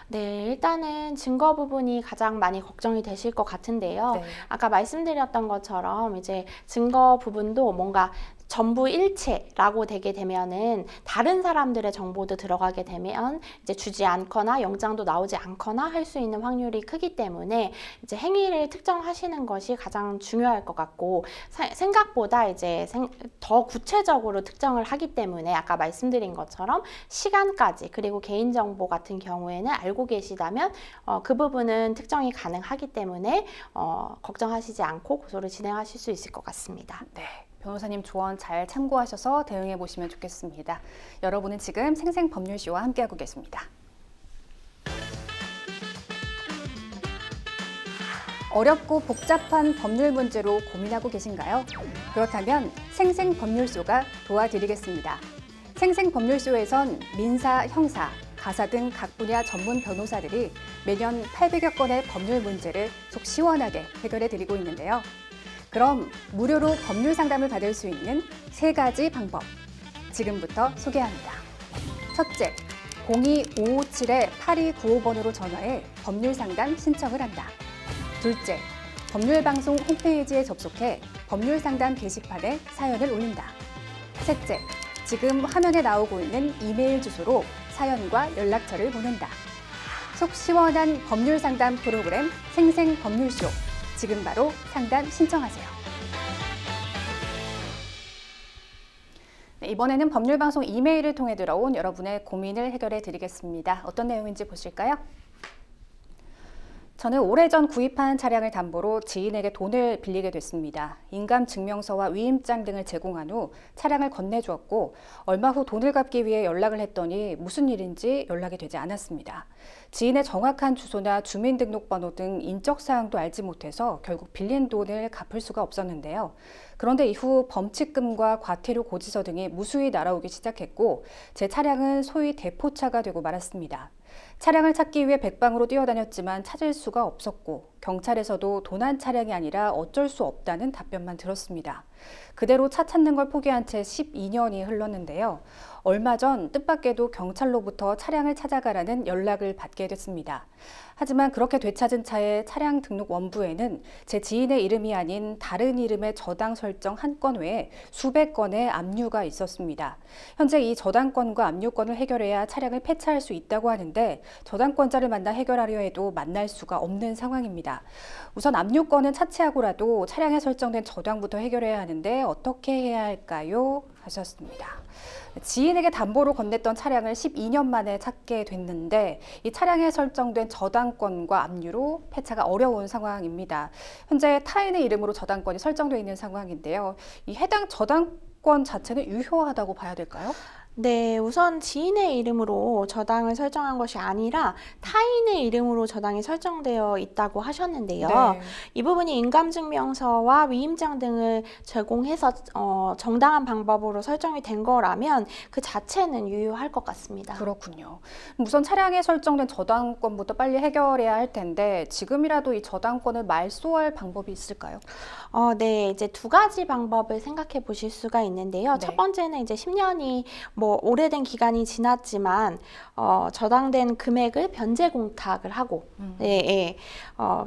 네, 일단은 증거 부분이 가장 많이 걱정이 되실 것 같은데요. 네. 아까 말씀드렸던 것처럼 이제 증거 부분도 뭔가 전부 일체라고 되게 되면은 다른 사람들의 정보도 들어가게 되면 이제 주지 않거나 영장도 나오지 않거나 할 수 있는 확률이 크기 때문에 이제 행위를 특정하시는 것이 가장 중요할 것 같고 생각보다 이제 더 구체적으로 특정을 하기 때문에 아까 말씀드린 것처럼 시간까지 그리고 개인정보 같은 경우에는 알고 계시다면 그 부분은 특정이 가능하기 때문에 걱정하시지 않고 고소를 진행하실 수 있을 것 같습니다. 네. 변호사님 조언 잘 참고하셔서 대응해 보시면 좋겠습니다. 여러분은 지금 생생법률쇼와 함께하고 계십니다. 어렵고 복잡한 법률 문제로 고민하고 계신가요? 그렇다면 생생법률쇼가 도와드리겠습니다. 생생법률쇼에선 민사, 형사, 가사 등 각 분야 전문 변호사들이 매년 800여 건의 법률 문제를 속 시원하게 해결해 드리고 있는데요. 그럼 무료로 법률 상담을 받을 수 있는 3가지 방법, 지금부터 소개합니다. 첫째, 02-557-8295번으로 전화해 법률 상담 신청을 한다. 둘째, 법률방송 홈페이지에 접속해 법률 상담 게시판에 사연을 올린다. 셋째, 지금 화면에 나오고 있는 이메일 주소로 사연과 연락처를 보낸다. 속 시원한 법률 상담 프로그램 생생법률쇼. 지금 바로 상담 신청하세요. 네, 이번에는 법률방송 이메일을 통해 들어온 여러분의 고민을 해결해 드리겠습니다. 어떤 내용인지 보실까요? 저는 오래전 구입한 차량을 담보로 지인에게 돈을 빌리게 됐습니다. 인감증명서와 위임장 등을 제공한 후 차량을 건네주었고 얼마 후 돈을 갚기 위해 연락을 했더니 무슨 일인지 연락이 되지 않았습니다. 지인의 정확한 주소나 주민등록번호 등 인적사항도 알지 못해서 결국 빌린 돈을 갚을 수가 없었는데요. 그런데 이후 범칙금과 과태료 고지서 등이 무수히 날아오기 시작했고 제 차량은 소위 대포차가 되고 말았습니다. 차량을 찾기 위해 백방으로 뛰어다녔지만 찾을 수가 없었고 경찰에서도 도난 차량이 아니라 어쩔 수 없다는 답변만 들었습니다. 그대로 차 찾는 걸 포기한 채 12년이 흘렀는데요. 얼마 전 뜻밖에도 경찰로부터 차량을 찾아가라는 연락을 받게 됐습니다. 하지만 그렇게 되찾은 차의 차량 등록 원부에는 제 지인의 이름이 아닌 다른 이름의 저당 설정 한 건 외에 수백 건의 압류가 있었습니다. 현재 이 저당권과 압류권을 해결해야 차량을 폐차할 수 있다고 하는데 저당권자를 만나 해결하려 해도 만날 수가 없는 상황입니다. 우선 압류권은 차치하고라도 차량에 설정된 저당부터 해결해야 하는데 어떻게 해야 할까요? 하셨습니다. 지인에게 담보로 건넸던 차량을 12년 만에 찾게 됐는데 이 차량에 설정된 저당권과 압류로 폐차가 어려운 상황입니다. 현재 타인의 이름으로 저당권이 설정되어 있는 상황인데요. 이 해당 저당권 자체는 유효하다고 봐야 될까요? 네, 우선 지인의 이름으로 저당을 설정한 것이 아니라 타인의 이름으로 저당이 설정되어 있다고 하셨는데요. 네. 이 부분이 인감증명서와 위임장 등을 제공해서 정당한 방법으로 설정이 된 거라면 그 자체는 유효할 것 같습니다. 그렇군요. 우선 차량에 설정된 저당권부터 빨리 해결해야 할 텐데 지금이라도 이 저당권을 말소할 방법이 있을까요? 네, 이제 2가지 방법을 생각해 보실 수가 있는데요. 네. 첫 번째는 이제 10년이 뭐 오래된 기간이 지났지만 저당된 금액을 변제 공탁을 하고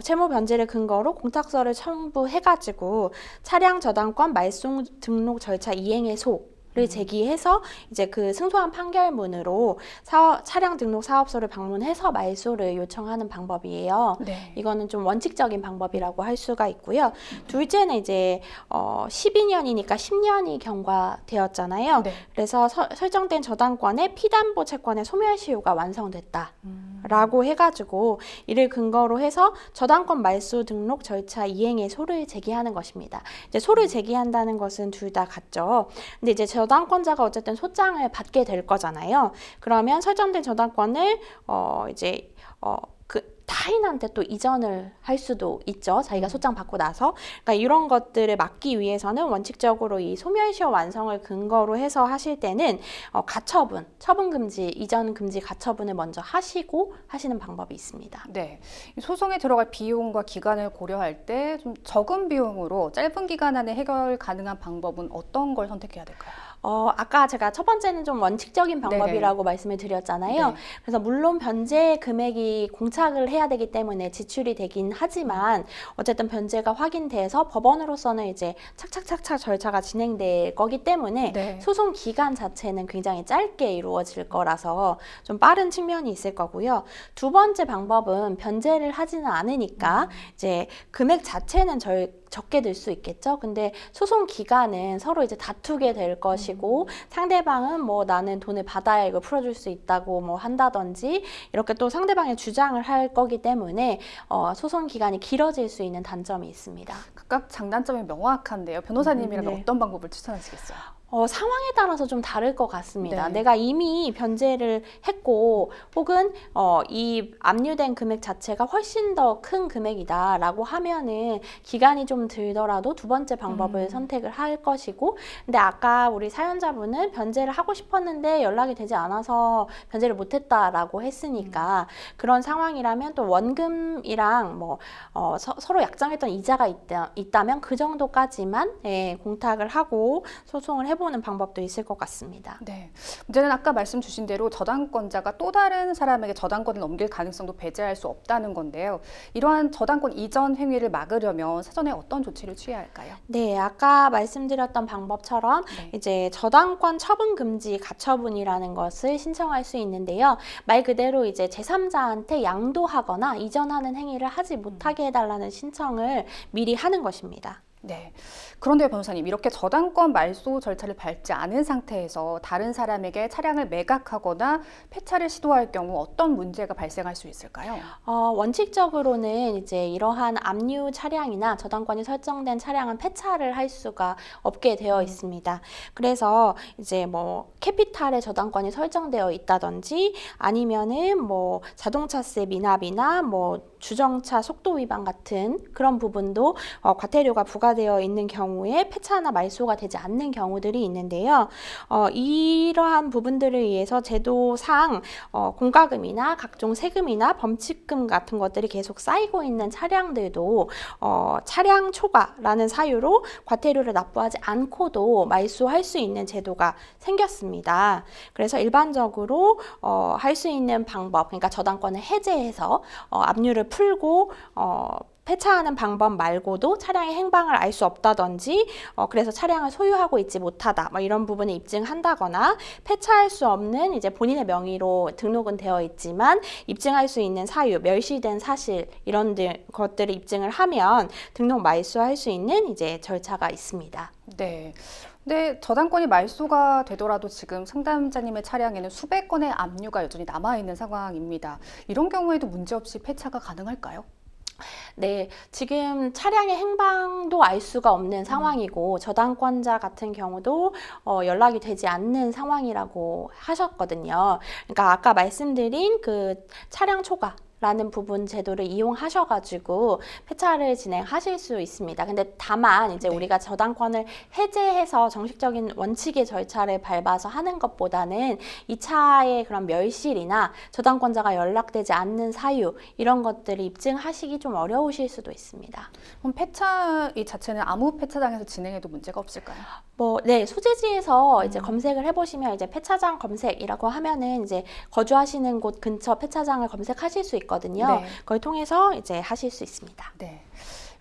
채무 변제를 근거로 공탁서를 첨부해가지고 차량 저당권 말소 등록 절차 이행해소를 제기해서 이제 그 승소한 판결문으로 차량 등록 사업소를 방문해서 말소를 요청하는 방법이에요. 네. 이거는 좀 원칙적인 방법이라고 할 수가 있고요. 둘째는 이제 12년이니까 10년이 경과되었잖아요. 네. 그래서 설정된 저당권의 피담보 채권의 소멸시효가 완성됐다. 라고 해가지고 이를 근거로 해서 저당권 말소 등록 절차 이행에 소를 제기하는 것입니다. 이제 소를 제기한다는 것은 둘 다 같죠. 근데 이제 저당권자가 어쨌든 소장을 받게 될 거잖아요. 그러면 설정된 저당권을 타인한테 또 이전을 할 수도 있죠. 자기가 소장 받고 나서. 그러니까 이런 것들을 막기 위해서는 원칙적으로 이 소멸시효 완성을 근거로 해서 하실 때는 가처분, 처분금지, 이전금지 가처분을 먼저 하시고 하시는 방법이 있습니다. 네, 소송에 들어갈 비용과 기간을 고려할 때 좀 적은 비용으로 짧은 기간 안에 해결 가능한 방법은 어떤 걸 선택해야 될까요? 아까 제가 첫 번째는 좀 원칙적인 방법이라고 말씀을 드렸잖아요. 네. 그래서 물론 변제 금액이 공착을 해야 되기 때문에 지출이 되긴 하지만 어쨌든 변제가 확인돼서 법원으로서는 이제 착착착착 절차가 진행될 거기 때문에 네. 소송 기간 자체는 굉장히 짧게 이루어질 거라서 좀 빠른 측면이 있을 거고요. 두 번째 방법은 변제를 하지는 않으니까 이제 금액 자체는 적게 들 수 있겠죠. 근데 소송 기간은 서로 이제 다투게 될 것이고 상대방은 뭐 나는 돈을 받아야 이걸 풀어줄 수 있다고 뭐 한다든지 이렇게 또 상대방의 주장을 할 거기 때문에 소송 기간이 길어질 수 있는 단점이 있습니다. 각각 장단점이 명확한데요. 변호사님이라면 네. 어떤 방법을 추천하시겠어요? 상황에 따라서 좀 다를 것 같습니다. 네. 내가 이미 변제를 했고 혹은 이 압류된 금액 자체가 훨씬 더 큰 금액이다라고 하면은 기간이 좀 들더라도 두 번째 방법을 선택을 할 것이고, 근데 아까 우리 사연자분은 변제를 하고 싶었는데 연락이 되지 않아서 변제를 못했다라고 했으니까 그런 상황이라면 또 원금이랑 뭐 서로 약정했던 이자가 있다면 그 정도까지만 공탁을 하고 소송을 해보는 방법도 있을 것 같습니다. 네, 문제는 아까 말씀 주신 대로 저당권자가 또 다른 사람에게 저당권을 넘길 가능성도 배제할 수 없다는 건데요. 이러한 저당권 이전 행위를 막으려면 사전에 어떤 조치를 취해야 할까요? 네, 아까 말씀드렸던 방법처럼 네. 이제 저당권 처분 금지 가처분이라는 것을 신청할 수 있는데요. 말 그대로 이제 제3자한테 양도하거나 이전하는 행위를 하지 못하게 해달라는 신청을 미리 하는 것입니다. 네. 그런데 변호사님, 이렇게 저당권 말소 절차를 밟지 않은 상태에서 다른 사람에게 차량을 매각하거나 폐차를 시도할 경우 어떤 문제가 발생할 수 있을까요? 원칙적으로는 이제 이러한 압류 차량이나 저당권이 설정된 차량은 폐차를 할 수가 없게 되어 있습니다. 그래서 이제 뭐 캐피탈의 저당권이 설정되어 있다든지 아니면은 뭐 자동차세 미납이나 뭐 주정차 속도 위반 같은 그런 부분도 과태료가 부과되어 있는 경우에 폐차나 말소가 되지 않는 경우들이 있는데요. 이러한 부분들을 위해서 제도상 공과금이나 각종 세금이나 범칙금 같은 것들이 계속 쌓이고 있는 차량들도 차량 초과라는 사유로 과태료를 납부하지 않고도 말소할 수 있는 제도가 생겼습니다. 그래서 일반적으로 할 수 있는 방법, 그러니까 저당권을 해제해서 압류를 풀고 폐차하는 방법 말고도 차량의 행방을 알 수 없다든지 그래서 차량을 소유하고 있지 못하다 뭐 이런 부분을 입증한다거나 폐차할 수 없는 이제 본인의 명의로 등록은 되어 있지만 입증할 수 있는 사유, 멸실된 사실 이런 것들을 입증을 하면 등록 말소할 수 있는 이제 절차가 있습니다. 네. 근데 저당권이 말소가 되더라도 지금 상담자님의 차량에는 수백 건의 압류가 여전히 남아있는 상황입니다. 이런 경우에도 문제없이 폐차가 가능할까요? 네, 지금 차량의 행방도 알 수가 없는 상황이고 저당권자 같은 경우도 연락이 되지 않는 상황이라고 하셨거든요. 그러니까 아까 말씀드린 그 차량 초과 라는 부분 제도를 이용하셔가지고 폐차를 진행하실 수 있습니다. 근데 다만 이제 우리가 저당권을 해제해서 정식적인 원칙의 절차를 밟아서 하는 것보다는 이 차의 그런 멸실이나 저당권자가 연락되지 않는 사유 이런 것들을 입증하시기 좀 어려우실 수도 있습니다. 그럼 폐차 이 자체는 아무 폐차장에서 진행해도 문제가 없을까요? 네, 소재지에서 이제 검색을 해보시면 이제 폐차장 검색이라고 하면은 이제 거주하시는 곳 근처 폐차장을 검색하실 수 있거든요. 네. 그걸 통해서 이제 하실 수 있습니다. 네.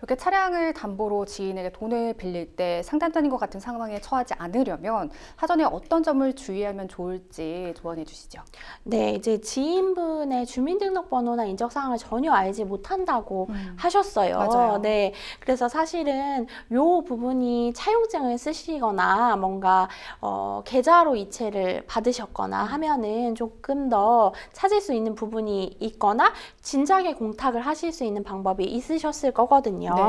이렇게 차량을 담보로 지인에게 돈을 빌릴 때 상담자님과 같은 상황에 처하지 않으려면 사전에 어떤 점을 주의하면 좋을지 조언해 주시죠. 네, 이제 지인분의 주민등록번호나 인적사항을 전혀 알지 못한다고 하셨어요. 맞아요. 네, 그래서 사실은 요 부분이 차용증을 쓰시거나 뭔가 계좌로 이체를 받으셨거나 하면은 조금 더 찾을 수 있는 부분이 있거나 진작에 공탁을 하실 수 있는 방법이 있으셨을 거거든요. 네.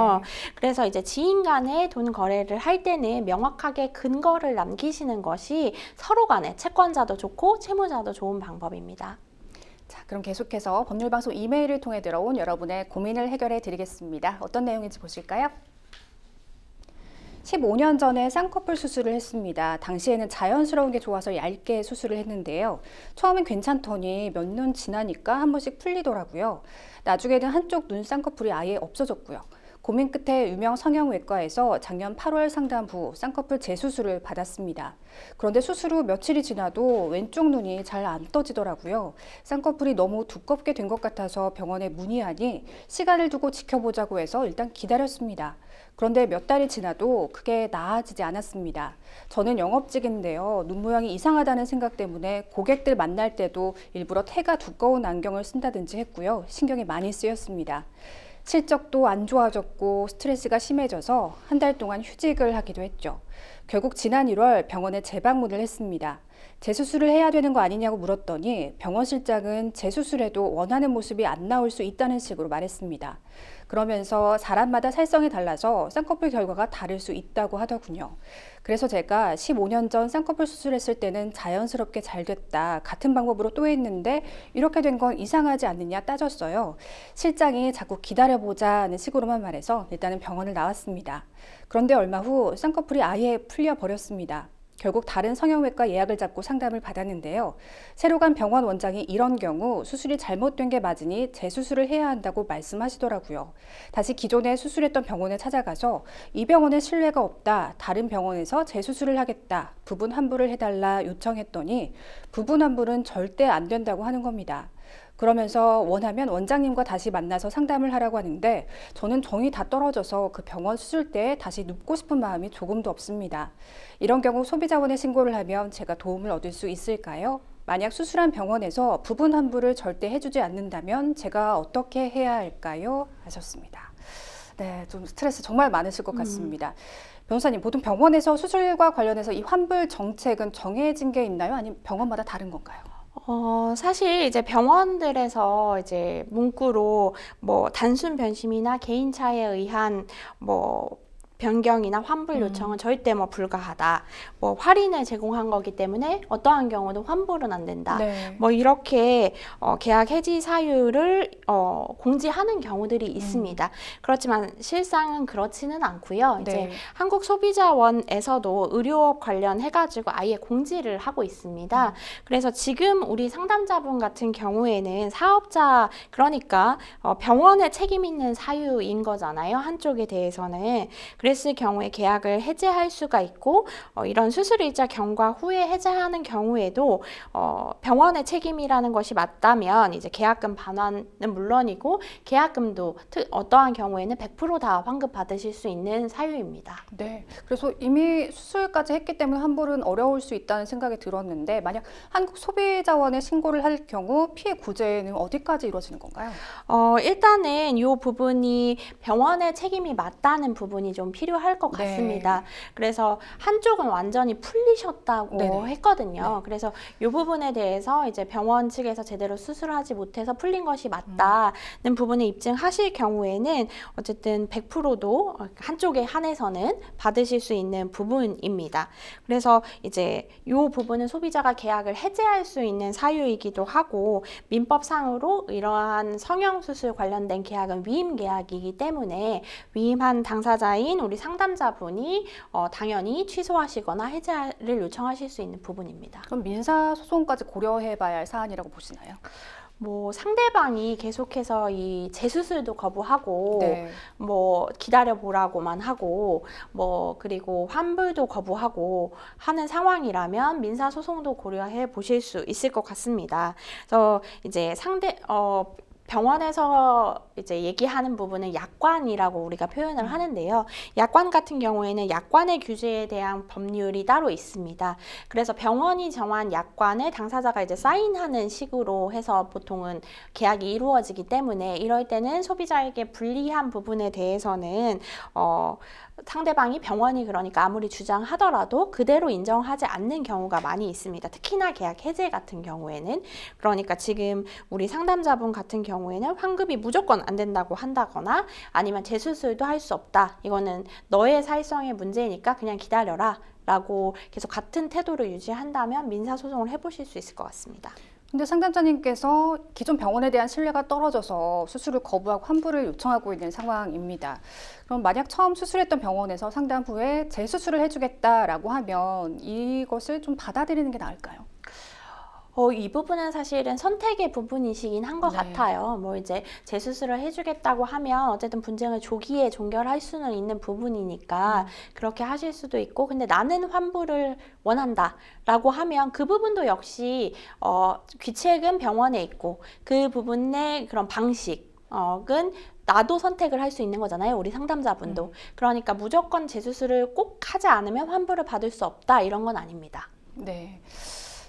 그래서 이제 지인 간에 돈 거래를 할 때는 명확하게 근거를 남기시는 것이 서로 간에 채권자도 좋고 채무자도 좋은 방법입니다. 자, 그럼 계속해서 법률방송 이메일을 통해 들어온 여러분의 고민을 해결해 드리겠습니다. 어떤 내용인지 보실까요? 15년 전에 쌍꺼풀 수술을 했습니다. 당시에는 자연스러운 게 좋아서 얇게 수술을 했는데요. 처음엔 괜찮더니 몇 년 지나니까 한 번씩 풀리더라고요. 나중에는 한쪽 눈 쌍꺼풀이 아예 없어졌고요. 고민 끝에 유명 성형외과에서 작년 8월 상담 후 쌍꺼풀 재수술을 받았습니다. 그런데 수술 후 며칠이 지나도 왼쪽 눈이 잘 안 떠지더라고요. 쌍꺼풀이 너무 두껍게 된 것 같아서 병원에 문의하니 시간을 두고 지켜보자고 해서 일단 기다렸습니다. 그런데 몇 달이 지나도 크게 나아지지 않았습니다. 저는 영업직인데요. 눈 모양이 이상하다는 생각 때문에 고객들 만날 때도 일부러 태가 두꺼운 안경을 쓴다든지 했고요. 신경이 많이 쓰였습니다. 실적도 안 좋아졌고 스트레스가 심해져서 한 달 동안 휴직을 하기도 했죠. 결국 지난 1월 병원에 재방문을 했습니다. 재수술을 해야 되는 거 아니냐고 물었더니 병원 실장은 재수술해도 원하는 모습이 안 나올 수 있다는 식으로 말했습니다. 그러면서 사람마다 살성이 달라서 쌍꺼풀 결과가 다를 수 있다고 하더군요. 그래서 제가 15년 전 쌍꺼풀 수술했을 때는 자연스럽게 잘 됐다. 같은 방법으로 또 했는데 이렇게 된 건 이상하지 않느냐 따졌어요. 실장이 자꾸 기다려보자는 식으로만 말해서 일단은 병원을 나왔습니다. 그런데 얼마 후 쌍꺼풀이 아예 풀려버렸습니다. 결국 다른 성형외과 예약을 잡고 상담을 받았는데요. 새로 간 병원 원장이 이런 경우 수술이 잘못된 게 맞으니 재수술을 해야 한다고 말씀하시더라고요. 다시 기존에 수술했던 병원에 찾아가서 이 병원에 신뢰가 없다, 다른 병원에서 재수술을 하겠다, 부분 환불을 해달라 요청했더니 부분 환불은 절대 안 된다고 하는 겁니다. 그러면서 원하면 원장님과 다시 만나서 상담을 하라고 하는데 저는 정이 다 떨어져서 그 병원 수술대에 다시 눕고 싶은 마음이 조금도 없습니다. 이런 경우 소비자원에 신고를 하면 제가 도움을 얻을 수 있을까요? 만약 수술한 병원에서 부분 환불을 절대 해주지 않는다면 제가 어떻게 해야 할까요? 하셨습니다. 네, 좀 스트레스 정말 많으실 것 같습니다. 변호사님, 보통 병원에서 수술과 관련해서 이 환불 정책은 정해진 게 있나요? 아니면 병원마다 다른 건가요? 사실 이제 병원들에서 이제 문구로 뭐 단순 변심이나 개인차에 의한 뭐 변경이나 환불 요청은 절대 뭐 불가하다. 뭐 할인을 제공한 거기 때문에 어떠한 경우도 환불은 안 된다. 네. 뭐 이렇게 계약 해지 사유를 공지하는 경우들이 있습니다. 그렇지만 실상은 그렇지는 않고요. 이제 네. 한국소비자원에서도 의료업 관련해가지고 아예 공지를 하고 있습니다. 그래서 지금 우리 상담자분 같은 경우에는 사업자, 그러니까 병원에 책임 있는 사유인 거잖아요. 한쪽에 대해서는. 그랬을 경우에 계약을 해지할 수가 있고 이런 수술일자 경과 후에 해지하는 경우에도 병원의 책임이라는 것이 맞다면 이제 계약금 반환은 물론이고 계약금도 어떠한 경우에는 100% 다 환급받으실 수 있는 사유입니다. 네, 그래서 이미 수술까지 했기 때문에 환불은 어려울 수 있다는 생각이 들었는데 만약 한국소비자원에 신고를 할 경우 피해 구제는 어디까지 이루어지는 건가요? 일단은 이 부분이 병원의 책임이 맞다는 부분이 좀 필요할 것 네. 같습니다. 그래서 한쪽은 완전히 풀리셨다고 네네. 했거든요. 그래서 이 부분에 대해서 이제 병원 측에서 제대로 수술하지 못해서 풀린 것이 맞다는 부분을 입증하실 경우에는 어쨌든 100%도 한쪽에 한해서는 받으실 수 있는 부분입니다. 그래서 이제 이 부분은 소비자가 계약을 해지할 수 있는 사유이기도 하고 민법상으로 이러한 성형수술 관련된 계약은 위임 계약이기 때문에 위임한 당사자인 우리 상담자분이 당연히 취소하시거나 해지를 요청하실 수 있는 부분입니다. 그럼 민사소송까지 고려해봐야 할 사안이라고 보시나요? 뭐 상대방이 계속해서 이 재수술도 거부하고 네. 뭐 기다려보라고만 하고 뭐 그리고 환불도 거부하고 하는 상황이라면 민사소송도 고려해 보실 수 있을 것 같습니다. 그래서 이제 병원에서 이제 얘기하는 부분은 약관이라고 우리가 표현을 하는데요. 약관 같은 경우에는 약관의 규제에 대한 법률이 따로 있습니다. 그래서 병원이 정한 약관을 당사자가 이제 사인하는 식으로 해서 보통은 계약이 이루어지기 때문에 이럴 때는 소비자에게 불리한 부분에 대해서는 상대방이 병원이 그러니까 아무리 주장하더라도 그대로 인정하지 않는 경우가 많이 있습니다. 특히나 계약 해지 같은 경우에는. 그러니까 지금 우리 상담자분 같은 경우에는 환급이 무조건 안 된다고 한다거나 아니면 재수술도 할 수 없다. 이거는 너의 사회성의 문제니까 그냥 기다려라 라고 계속 같은 태도를 유지한다면 민사소송을 해보실 수 있을 것 같습니다. 근데 상담자님께서 기존 병원에 대한 신뢰가 떨어져서 수술을 거부하고 환불을 요청하고 있는 상황입니다. 그럼 만약 처음 수술했던 병원에서 상담 후에 재수술을 해주겠다라고 하면 이것을 좀 받아들이는 게 나을까요? 이 부분은 사실은 선택의 부분이시긴 한 것 네. 같아요. 뭐 이제 재수술을 해주겠다고 하면 어쨌든 분쟁을 조기에 종결할 수는 있는 부분이니까 그렇게 하실 수도 있고, 근데 나는 환불을 원한다 라고 하면 그 부분도 역시 귀책은 병원에 있고 그 부분의 그런 방식은 나도 선택을 할 수 있는 거잖아요. 우리 상담자분도. 그러니까 무조건 재수술을 꼭 하지 않으면 환불을 받을 수 없다 이런 건 아닙니다. 네.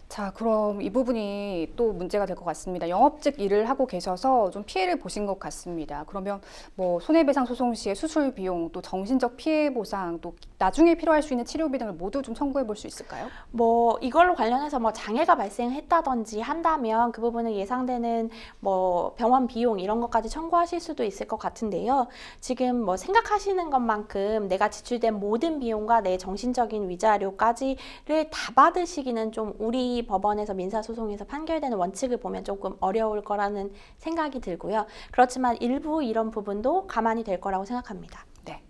자, 그럼 이 부분이 또 문제가 될 것 같습니다. 영업직 일을 하고 계셔서 좀 피해를 보신 것 같습니다. 그러면 뭐 손해배상 소송 시에 수술 비용, 또 정신적 피해 보상, 또 나중에 필요할 수 있는 치료비 등을 모두 좀 청구해 볼 수 있을까요? 뭐 이걸로 관련해서 뭐 장애가 발생했다든지 한다면 그 부분은 예상되는 뭐 병원 비용 이런 것까지 청구하실 수도 있을 것 같은데요. 지금 뭐 생각하시는 것만큼 내가 지출된 모든 비용과 내 정신적인 위자료까지를 다 받으시기는 좀 우리 법원에서 민사소송에서 판결되는 원칙을 보면 조금 어려울 거라는 생각이 들고요. 그렇지만 일부 이런 부분도 가만히 될 거라고 생각합니다. 네.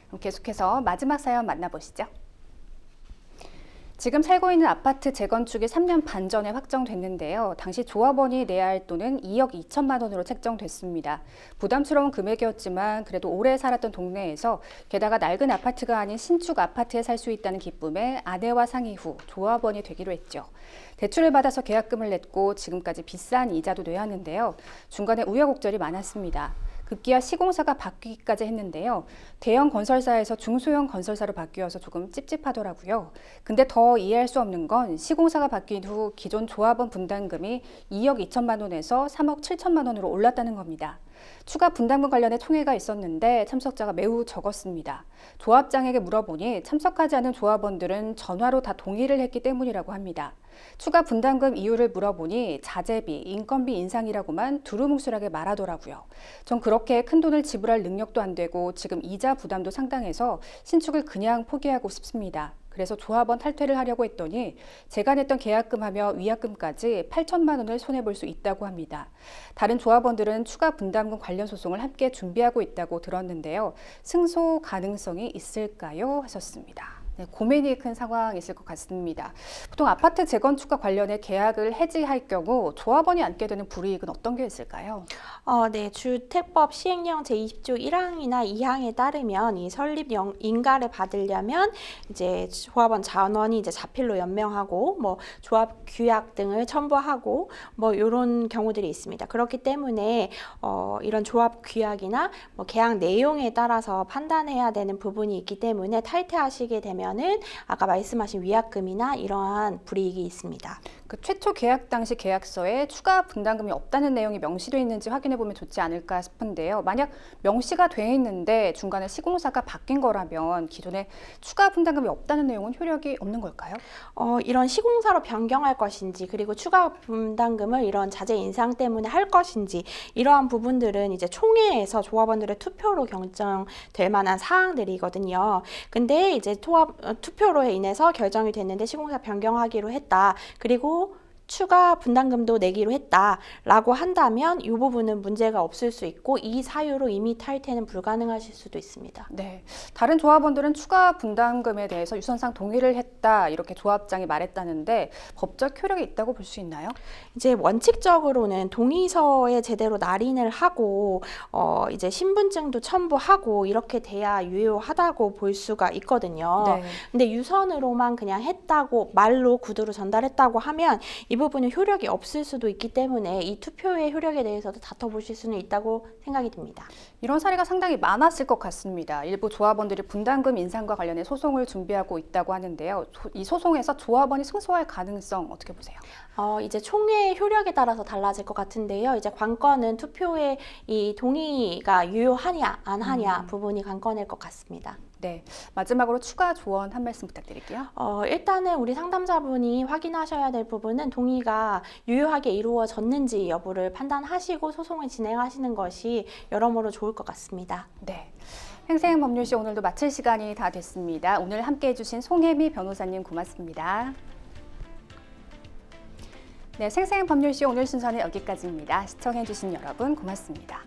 그럼 계속해서 마지막 사연 만나보시죠. 지금 살고 있는 아파트 재건축이 3년 반 전에 확정됐는데요. 당시 조합원이 내야 할 돈은 2억 2천만 원으로 책정됐습니다. 부담스러운 금액이었지만 그래도 오래 살았던 동네에서 게다가 낡은 아파트가 아닌 신축 아파트에 살 수 있다는 기쁨에 아내와 상의 후 조합원이 되기로 했죠. 대출을 받아서 계약금을 냈고 지금까지 비싼 이자도 내야 하는데요. 중간에 우여곡절이 많았습니다. 급기야 시공사가 바뀌기까지 했는데요. 대형 건설사에서 중소형 건설사로 바뀌어서 조금 찝찝하더라고요. 근데 더 이해할 수 없는 건 시공사가 바뀐 후 기존 조합원 분담금이 2억 2천만 원에서 3억 7천만 원으로 올랐다는 겁니다. 추가 분담금 관련해 총회가 있었는데 참석자가 매우 적었습니다. 조합장에게 물어보니 참석하지 않은 조합원들은 전화로 다 동의를 했기 때문이라고 합니다. 추가 분담금 이유를 물어보니 자재비, 인건비 인상이라고만 두루뭉술하게 말하더라고요. 전 그렇게 큰 돈을 지불할 능력도 안 되고 지금 이자 부담도 상당해서 신축을 그냥 포기하고 싶습니다. 그래서 조합원 탈퇴를 하려고 했더니 제가 냈던 계약금 하며 위약금까지 8천만 원을 손해볼 수 있다고 합니다. 다른 조합원들은 추가 분담금 관련 소송을 함께 준비하고 있다고 들었는데요. 승소 가능성이 있을까요? 하셨습니다. 네, 고민이 큰 상황이 있을 것 같습니다. 보통 아파트 재건축과 관련해 계약을 해지할 경우 조합원이 안게 되는 불이익은 어떤 게 있을까요? 네, 주택법 시행령 제20조 1항이나 2항에 따르면 이 설립 인가를 받으려면 이제 조합원 전원이 이제 자필로 연명하고 뭐 조합 규약 등을 첨부하고 뭐 이런 경우들이 있습니다. 그렇기 때문에 이런 조합 규약이나 뭐 계약 내용에 따라서 판단해야 되는 부분이 있기 때문에 탈퇴하시게 되면은 아까 말씀하신 위약금이나 이러한 불이익이 있습니다. 그 최초 계약 당시 계약서에 추가 분담금이 없다는 내용이 명시되어 있는지 확인해 보면 좋지 않을까 싶은데요. 만약 명시가 돼 있는데 중간에 시공사가 바뀐 거라면 기존에 추가 분담금이 없다는 내용은 효력이 없는 걸까요? 이런 시공사로 변경할 것인지 그리고 추가 분담금을 이런 자재 인상 때문에 할 것인지 이러한 부분들은 이제 총회에서 조합원들의 투표로 결정될 만한 사항들이거든요. 근데 이제 투표로 인해서 결정이 됐는데 시공사 변경하기로 했다. 그리고 추가 분담금도 내기로 했다라고 한다면 이 부분은 문제가 없을 수 있고 이 사유로 이미 탈퇴는 불가능하실 수도 있습니다. 네, 다른 조합원들은 추가 분담금에 대해서 유선상 동의를 했다 이렇게 조합장이 말했다는데 법적 효력이 있다고 볼 수 있나요? 이제 원칙적으로는 동의서에 제대로 날인을 하고 이제 신분증도 첨부하고 이렇게 돼야 유효하다고 볼 수가 있거든요. 네. 근데 유선으로만 그냥 했다고 말로 구두로 전달했다고 하면 이 부분은 효력이 없을 수도 있기 때문에 이 투표의 효력에 대해서도 다퉈보실 수는 있다고 생각이 듭니다. 이런 사례가 상당히 많았을 것 같습니다. 일부 조합원들이 분담금 인상과 관련해 소송을 준비하고 있다고 하는데요. 이 소송에서 조합원이 승소할 가능성 어떻게 보세요? 이제 총회의 효력에 따라서 달라질 것 같은데요. 이제 관건은 투표에 이 동의가 유효하냐 안 하냐 부분이 관건일 것 같습니다. 네, 마지막으로 추가 조언 한 말씀 부탁드릴게요. 일단은 우리 상담자분이 확인하셔야 될 부분은 동의가 유효하게 이루어졌는지 여부를 판단하시고 소송을 진행하시는 것이 여러모로 좋을 것 같습니다. 네, 생생법률쇼 오늘도 마칠 시간이 다 됐습니다. 오늘 함께해 주신 송혜미 변호사님 고맙습니다. 네, 생생법률쇼 오늘 순서는 여기까지입니다. 시청해 주신 여러분 고맙습니다.